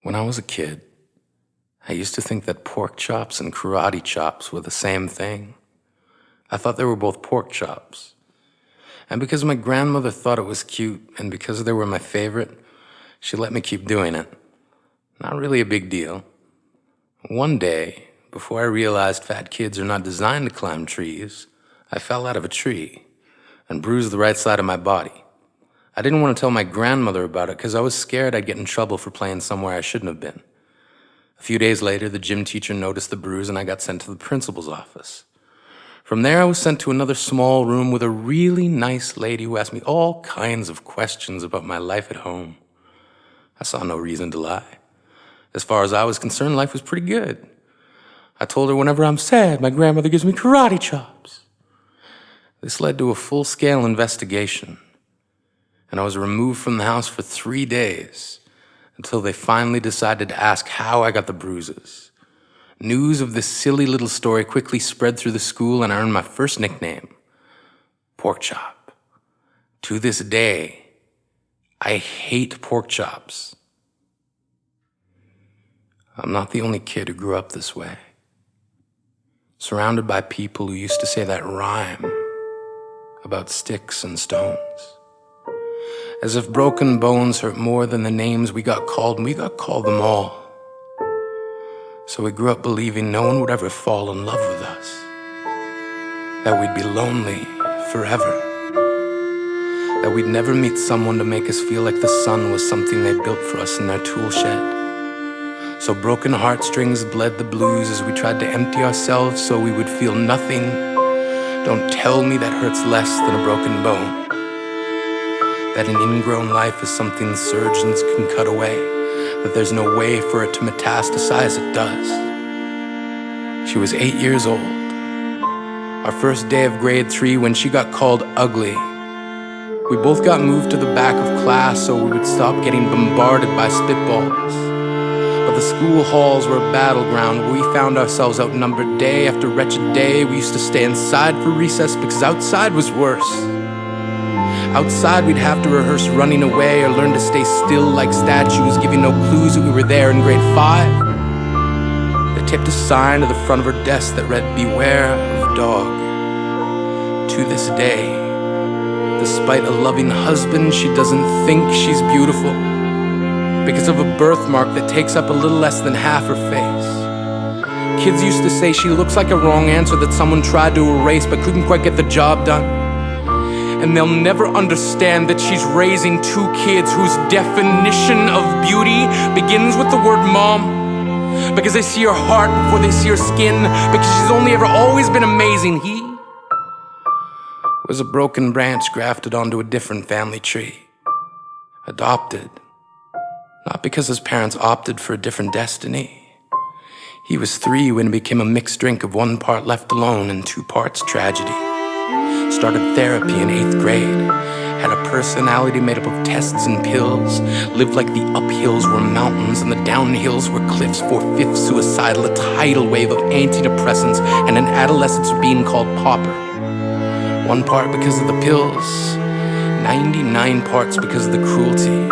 When I was a kid, I used to think that pork chops and karate chops were the same thing. I thought they were both pork chops. And because my grandmother thought it was cute, and because they were my favorite, she let me keep doing it. Not really a big deal. One day, before I realized fat kids are not designed to climb trees, I fell out of a tree and bruised the right side of my body. I didn't want to tell my grandmother about it because I was scared I'd get in trouble for playing somewhere I shouldn't have been. A few days later, the gym teacher noticed the bruise and I got sent to the principal's office. From there, I was sent to another small room with a really nice lady who asked me all kinds of questions about my life at home. I saw no reason to lie. As far as I was concerned, life was pretty good. I told her whenever I'm sad, my grandmother gives me karate chops. This led to a full-scale investigation, and I was removed from the house for 3 days until they finally decided to ask how I got the bruises. News of this silly little story quickly spread through the school, and I earned my first nickname, Pork Chop. To this day, I hate pork chops. I'm not the only kid who grew up this way, surrounded by people who used to say that rhyme about sticks and stones. As if broken bones hurt more than the names we got called, and we got called them all. So we grew up believing no one would ever fall in love with us, that we'd be lonely forever, that we'd never meet someone to make us feel like the sun was something they built for us in their tool shed. So broken heartstrings bled the blues as we tried to empty ourselves so we would feel nothing. Don't tell me that hurts less than a broken bone. That an ingrown life is something surgeons can cut away, that there's no way for it to metastasize, it does. She was 8 years old. Our first day of grade 3 when she got called ugly. We both got moved to the back of class so we would stop getting bombarded by spitballs. But the school halls were a battleground where we found ourselves outnumbered day after wretched day. We used to stay inside for recess because outside was worse. Outside we'd have to rehearse running away or learn to stay still like statues, giving no clues that we were there in grade 5. They taped a sign to the front of her desk that read, "Beware of dog." To this day, despite a loving husband, she doesn't think she's beautiful because of a birthmark that takes up a little less than half her face. Kids used to say she looks like a wrong answer that someone tried to erase but couldn't quite get the job done. And they'll never understand that she's raising 2 kids whose definition of beauty begins with the word mom. Because they see her heart before they see her skin. Because she's only ever always been amazing. He was a broken branch grafted onto a different family tree. Adopted. Not because his parents opted for a different destiny. He was 3 when it became a mixed drink of 1 part left alone and 2 parts tragedy. Started therapy in 8th grade, had a personality made up of tests and pills, lived like the uphills were mountains and the downhills were cliffs, 4/5 suicidal, a tidal wave of antidepressants, and an adolescence being called pauper. 1 part because of the pills, 99 parts because of the cruelty.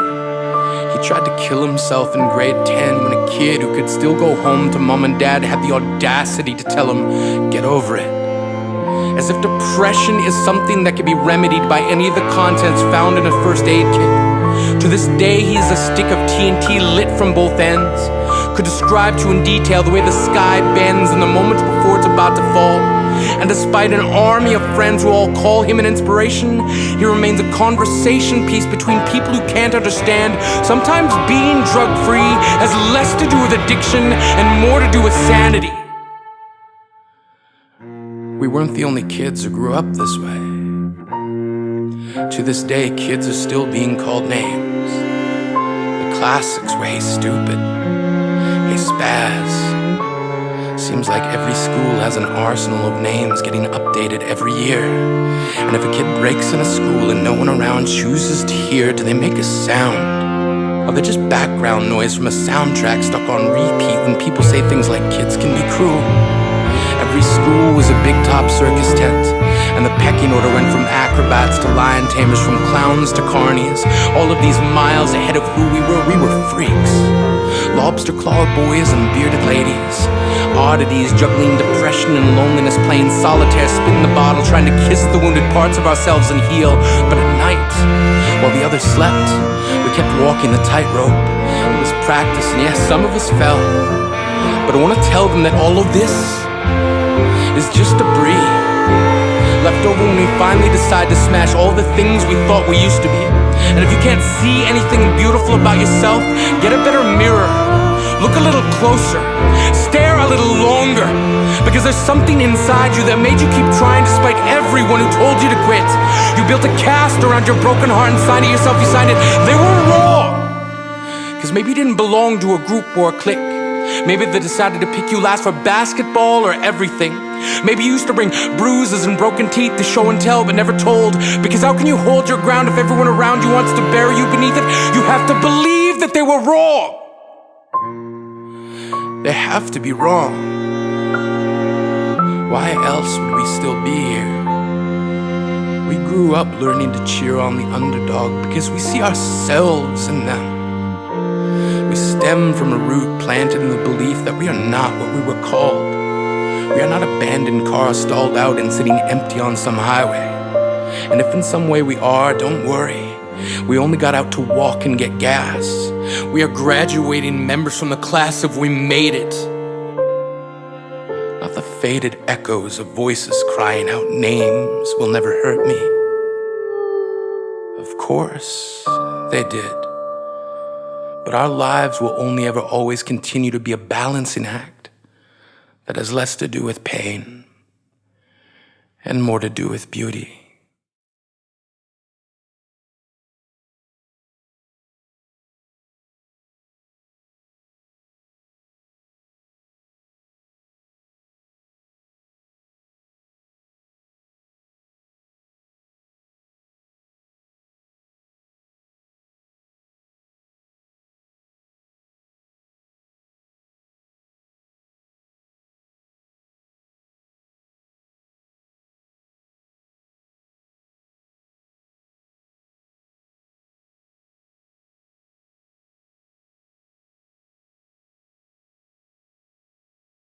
He tried to kill himself in grade 10 when a kid who could still go home to mom and dad had the audacity to tell him, "Get over it." As if depression is something that can be remedied by any of the contents found in a first aid kit. To this day, he is a stick of TNT lit from both ends. Could describe to in detail the way the sky bends in the moments before it's about to fall. And despite an army of friends who all call him an inspiration, he remains a conversation piece between people who can't understand. Sometimes being drug-free has less to do with addiction and more to do with sanity. We weren't the only kids who grew up this way. To this day, kids are still being called names. The classics were "Hey stupid," "Hey spaz." Seems like every school has an arsenal of names getting updated every year. And if a kid breaks in a school and no one around chooses to hear, do they make a sound? Are they just background noise from a soundtrack stuck on repeat when people say things like kids can be cruel? Every school was a big top circus tent, and the pecking order went from acrobats to lion tamers, from clowns to carnies. All of these miles ahead of who we were freaks. lobster-clawed boys and bearded ladies, oddities juggling depression and loneliness, playing solitaire, spin the bottle, trying to kiss the wounded parts of ourselves and heal. But at night, while the others slept, we kept walking the tightrope. It was practice, and yes, some of us fell. But I want to tell them that all of this is just debris, left over when we finally decide to smash all the things we thought we used to be. And if you can't see anything beautiful about yourself, get a better mirror. Look a little closer. Stare a little longer. Because there's something inside you that made you keep trying despite everyone who told you to quit. You built a cast around your broken heart and signed it yourself. You signed it. They were wrong. Because maybe you didn't belong to a group or a clique. Maybe they decided to pick you last for basketball or everything. Maybe you used to bring bruises and broken teeth to show and tell but never told. Because how can you hold your ground if everyone around you wants to bury you beneath it? You have to believe that they were wrong. They have to be wrong. Why else would we still be here? We grew up learning to cheer on the underdog because we see ourselves in them. We stem from a root planted in the belief that we are not what we were called. We are not abandoned cars stalled out and sitting empty on some highway. And if in some way we are, don't worry. We only got out to walk and get gas. We are graduating members from the class of We Made It. Not the faded echoes of voices crying out names will never hurt me. Of course, they did. But our lives will only ever always continue to be a balancing act that has less to do with pain and more to do with beauty.